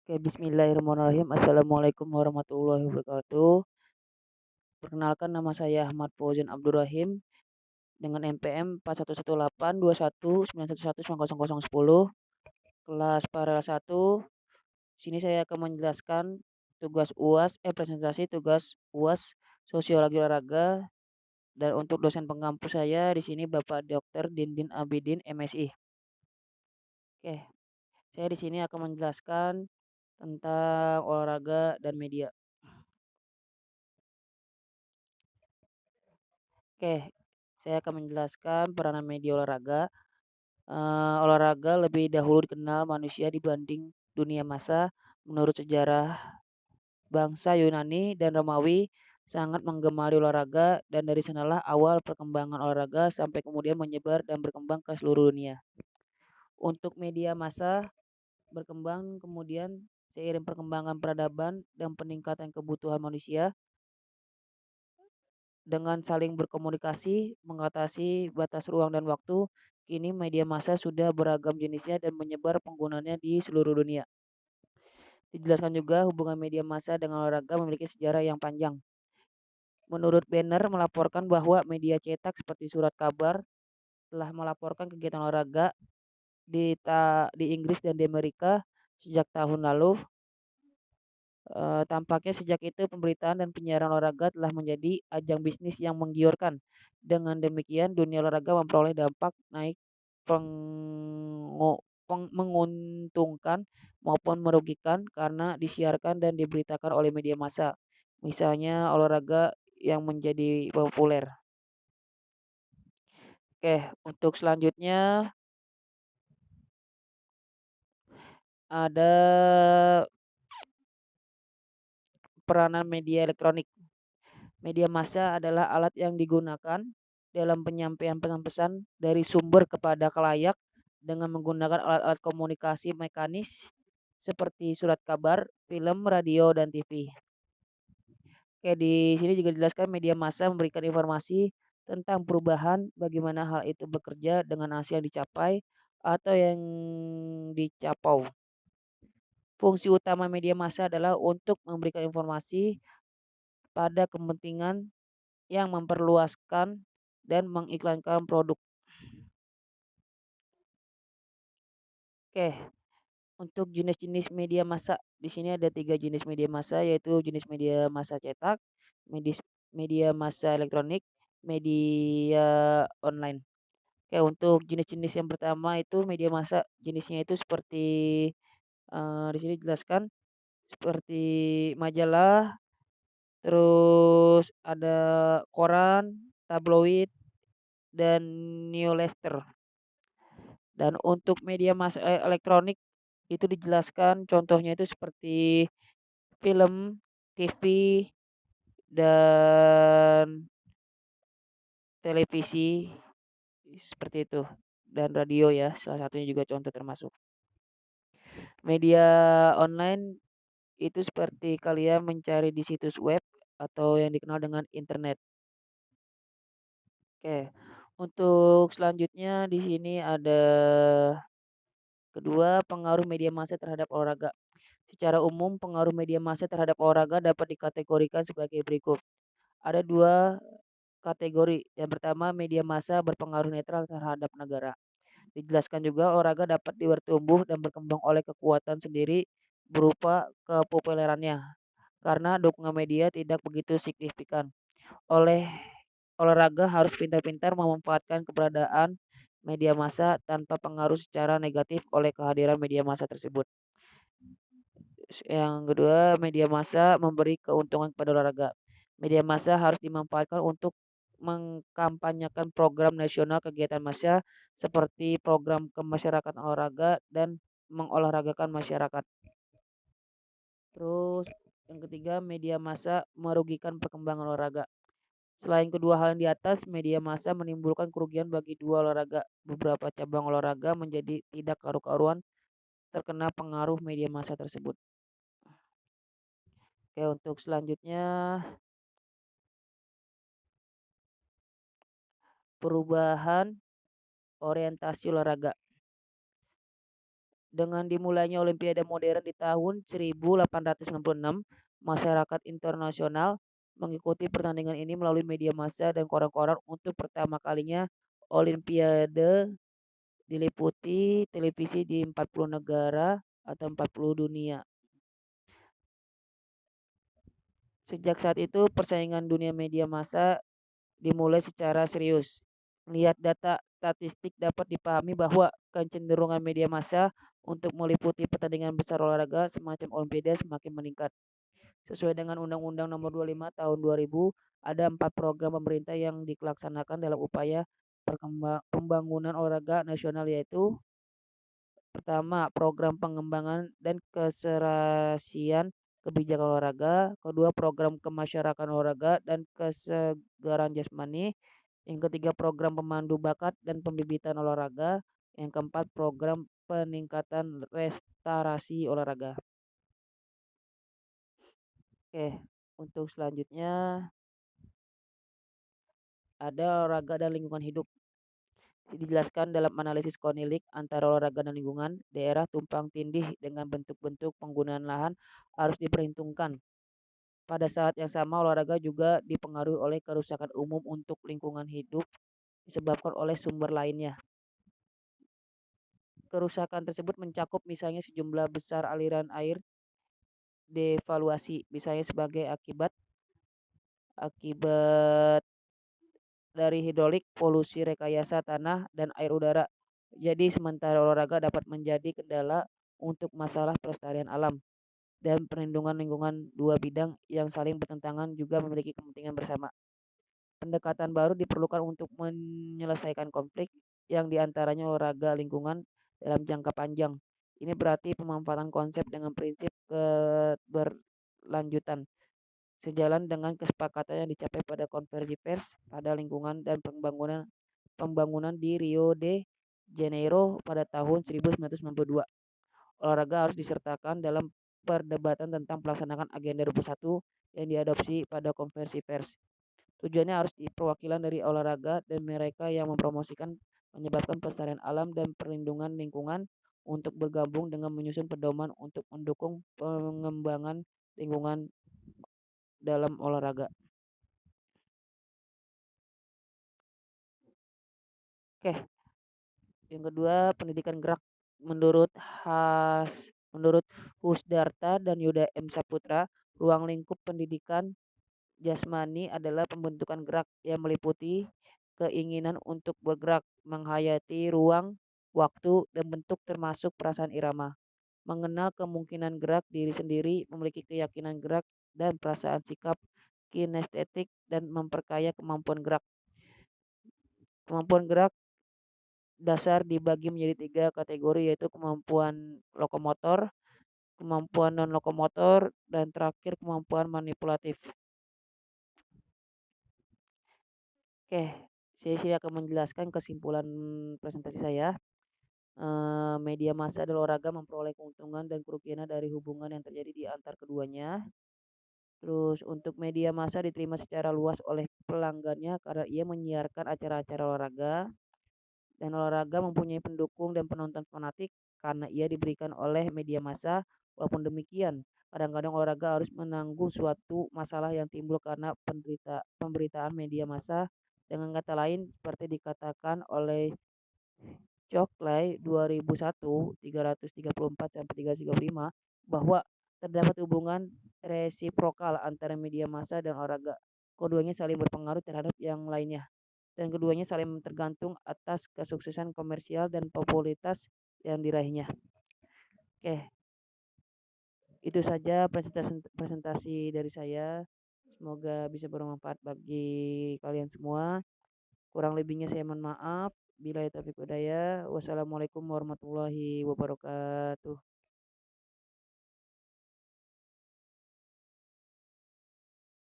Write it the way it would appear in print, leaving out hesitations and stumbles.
Oke, bismillahirrahmanirrahim. Assalamualaikum warahmatullahi wabarakatuh. Perkenalkan nama saya Ahmad Fauzan Abdurrahim dengan NPM 41182191190010 kelas paralel 1. Sini saya akan menjelaskan tugas UAS, presentasi tugas UAS Sosiologi Olahraga, dan untuk dosen pengampu saya di sini Bapak Dr. Dindin Abidin MSI. Oke, saya di sini akan menjelaskan tentang olahraga dan media. Oke, saya akan menjelaskan peranan media olahraga. Olahraga lebih dahulu dikenal manusia dibanding dunia massa. Menurut sejarah, bangsa Yunani dan Romawi sangat menggemari olahraga, dan dari sanalah awal perkembangan olahraga sampai kemudian menyebar dan berkembang ke seluruh dunia. Untuk media massa berkembang kemudian seiring perkembangan peradaban dan peningkatan kebutuhan manusia dengan saling berkomunikasi, mengatasi batas ruang dan waktu. Kini media massa sudah beragam jenisnya dan menyebar penggunanya di seluruh dunia. Dijelaskan juga hubungan media massa dengan olahraga memiliki sejarah yang panjang. Menurut Banner melaporkan bahwa media cetak seperti surat kabar telah melaporkan kegiatan olahraga di Inggris dan di Amerika sejak tahun lalu. Tampaknya sejak itu pemberitaan dan penyiaran olahraga telah menjadi ajang bisnis yang menggiurkan. Dengan demikian dunia olahraga memperoleh dampak naik menguntungkan maupun merugikan karena disiarkan dan diberitakan oleh media massa. Misalnya olahraga yang menjadi populer. Oke, untuk selanjutnya ada peranan media elektronik. Media massa adalah alat yang digunakan dalam penyampaian pesan-pesan dari sumber kepada khalayak dengan menggunakan alat-alat komunikasi mekanis seperti surat kabar, film, radio, dan TV. Oke, di sini juga dijelaskan media massa memberikan informasi tentang perubahan, bagaimana hal itu bekerja dengan hasil yang dicapai atau yang dicapau. Fungsi utama media massa adalah untuk memberikan informasi pada kepentingan yang memperluaskan dan mengiklankan produk. Oke, untuk jenis-jenis media massa, di sini ada 3 jenis media massa, yaitu jenis media massa cetak, media massa elektronik, media online. Oke, untuk jenis-jenis yang pertama itu media massa, jenisnya itu seperti, di sini dijelaskan seperti majalah, terus ada koran, tabloid, dan newsletter. Dan untuk media massa elektronik itu dijelaskan contohnya itu seperti film, TV, dan televisi seperti itu, dan radio ya, salah satunya juga contoh termasuk. Media online itu seperti kalian mencari di situs web atau yang dikenal dengan internet. Oke, untuk selanjutnya di sini ada kedua, pengaruh media massa terhadap olahraga. Secara umum, pengaruh media massa terhadap olahraga dapat dikategorikan sebagai berikut. Ada 2 kategori. Yang pertama, media massa berpengaruh netral terhadap negara. Dijelaskan juga olahraga dapat bertumbuh dan berkembang oleh kekuatan sendiri berupa kepopulerannya. Karena dukungan media tidak begitu signifikan. Oleh olahraga harus pintar-pintar memanfaatkan keberadaan media massa tanpa pengaruh secara negatif oleh kehadiran media massa tersebut. Yang kedua, media massa memberi keuntungan kepada olahraga. Media massa harus dimanfaatkan untuk mengkampanyekan program nasional kegiatan massa seperti program kemasyarakatan olahraga dan mengolahragakan masyarakat. Terus yang ketiga, media massa merugikan perkembangan olahraga. Selain kedua hal yang di atas, media massa menimbulkan kerugian bagi dua olahraga. Beberapa cabang olahraga menjadi tidak karu-karuan terkena pengaruh media massa tersebut. Oke, untuk selanjutnya perubahan orientasi olahraga. Dengan dimulainya Olimpiade modern di tahun 1896, masyarakat internasional mengikuti pertandingan ini melalui media massa dan koran-koran. Untuk pertama kalinya Olimpiade diliputi televisi di 40 negara atau 40 dunia. Sejak saat itu persaingan dunia media massa dimulai secara serius. Lihat data statistik dapat dipahami bahwa kecenderungan media massa untuk meliputi pertandingan besar olahraga semacam Olimpiade semakin meningkat. Sesuai dengan Undang-Undang Nomor 25 Tahun 2000, ada 4 program pemerintah yang dilaksanakan dalam upaya pembangunan olahraga nasional, yaitu pertama, program pengembangan dan keserasian kebijakan olahraga. Kedua, program kemasyarakatan olahraga dan kesegaran jasmani. Yang ketiga, program pemandu bakat dan pembibitan olahraga. Yang keempat, program peningkatan restorasi olahraga. Oke, untuk selanjutnya ada olahraga dan lingkungan hidup. Dijelaskan dalam analisis Konilik antara olahraga dan lingkungan, daerah tumpang tindih dengan bentuk-bentuk penggunaan lahan harus diperhitungkan. Pada saat yang sama, olahraga juga dipengaruhi oleh kerusakan umum untuk lingkungan hidup disebabkan oleh sumber lainnya. Kerusakan tersebut mencakup misalnya sejumlah besar aliran air devaluasi, misalnya sebagai akibat akibat dari hidrolik, polusi rekayasa tanah, dan air udara. Jadi sementara olahraga dapat menjadi kendala untuk masalah pelestarian alam dan perlindungan lingkungan, dua bidang yang saling bertentangan juga memiliki kepentingan bersama. Pendekatan baru diperlukan untuk menyelesaikan konflik yang diantaranya olahraga lingkungan dalam jangka panjang. Ini berarti pemanfaatan konsep dengan prinsip keberlanjutan, sejalan dengan kesepakatan yang dicapai pada konferensi pers pada lingkungan dan pembangunan di Rio de Janeiro pada tahun 1992. Olahraga harus disertakan dalam perdebatan tentang pelaksanaan Agenda 21 yang diadopsi pada konferensi pers. Tujuannya harus perwakilan dari olahraga dan mereka yang mempromosikan menyebabkan pelestarian alam dan perlindungan lingkungan untuk bergabung dengan menyusun pedoman untuk mendukung pengembangan lingkungan dalam olahraga. Oke, yang kedua pendidikan gerak. Menurut Husdarta dan Yuda M. Saputra, ruang lingkup pendidikan jasmani adalah pembentukan gerak yang meliputi keinginan untuk bergerak, menghayati ruang, waktu, dan bentuk termasuk perasaan irama. Mengenal kemungkinan gerak diri sendiri, memiliki keyakinan gerak dan perasaan sikap kinestetik dan memperkaya kemampuan gerak. Kemampuan gerak dasar dibagi menjadi 3 kategori, yaitu kemampuan lokomotor, kemampuan non-lokomotor, dan terakhir kemampuan manipulatif. Oke, saya akan menjelaskan kesimpulan presentasi saya. Media massa dan olahraga memperoleh keuntungan dan kerugian dari hubungan yang terjadi di antar keduanya. Terus untuk media massa diterima secara luas oleh pelanggannya karena ia menyiarkan acara-acara olahraga, dan olahraga mempunyai pendukung dan penonton fanatik karena ia diberikan oleh media massa. Walaupun demikian, kadang-kadang olahraga harus menanggung suatu masalah yang timbul karena pemberitaan media massa. Dengan kata lain, seperti dikatakan oleh Cockley 2001 334-335 bahwa terdapat hubungan resiprokal antara media massa dan olahraga. Keduanya saling berpengaruh terhadap yang lainnya, dan keduanya saling tergantung atas kesuksesan komersial dan popularitas yang diraihnya. Oke, itu saja presentasi dari saya. Semoga bisa bermanfaat bagi kalian semua. Kurang lebihnya saya mohon maaf. Billahi taufiq hidayah. Wassalamualaikum warahmatullahi wabarakatuh.